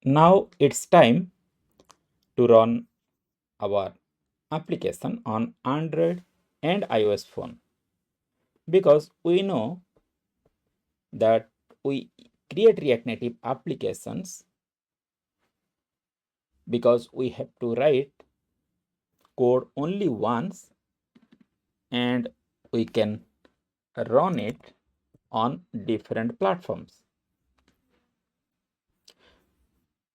Now it's time to run our application on Android and iOS phone, because we know that we create React Native applications because we have to write code only once and we can run it on different platforms.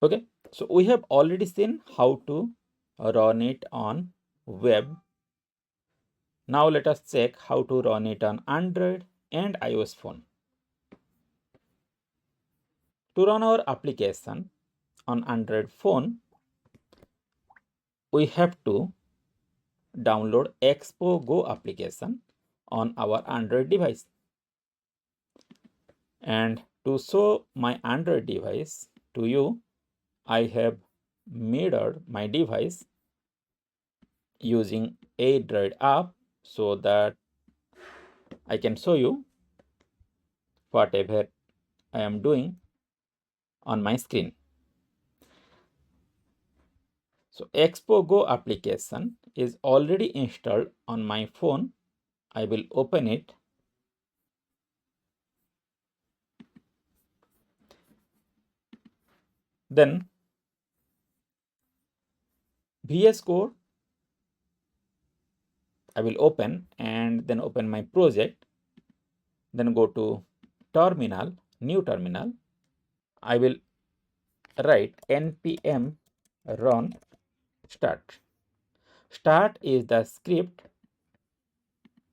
Okay, so we have already seen how to run it on web. Now let us check how to run it on Android and iOS phone. To run our application on Android phone, we have to download Expo Go application on our Android device. And to show my Android device to you, I have mirrored my device using Android app so that I can show you whatever I am doing on my screen. So Expo Go application is already installed on my phone. I will open it. Then VS Code I will open, and then open my project. Then go to terminal, new terminal. I will write npm run start. Start is the script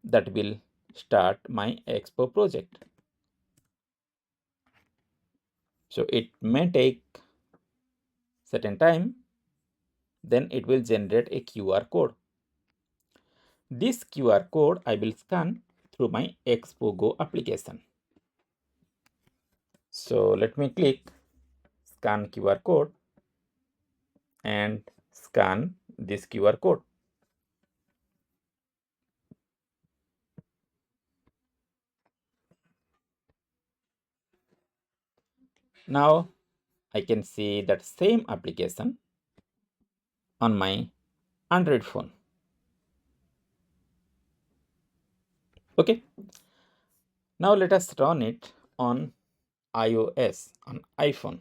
that will start my Expo project. So it may take certain time, then it will generate a QR code. This QR code I will scan through my Expo Go application. So let me click scan QR code and scan this QR code. Now I can see that same application on my Android phone. Okay. Now let us run it on iOS, on iPhone.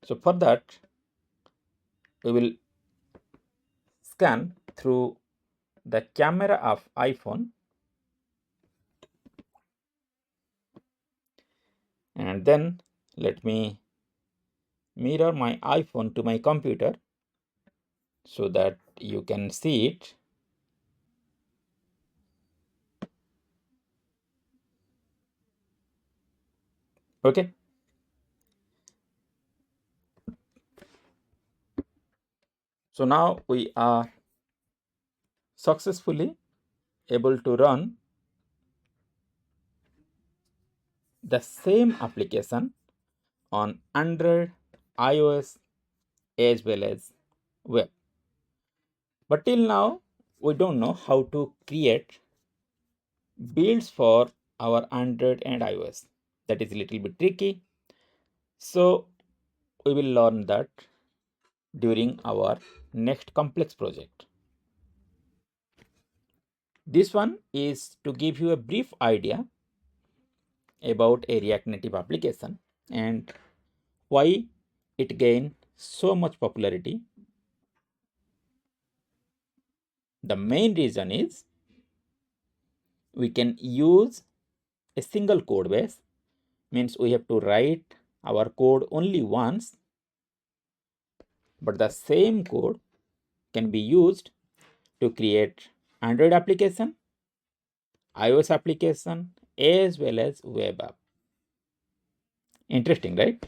So for that, we will scan through the camera of iPhone, and then let me mirror my iPhone to my computer so that you can see it. Okay. So now we are successfully able to run the same application on Android, iOS, as well as web. But till now, we don't know how to create builds for our Android and iOS. That is a little bit tricky. So we will learn that during our next complex project. This one is to give you a brief idea about a React Native application and why it gained so much popularity. The main reason is we can use a single code base, means we have to write our code only once, but the same code can be used to create Android application, iOS application, as well as web app. Interesting, right?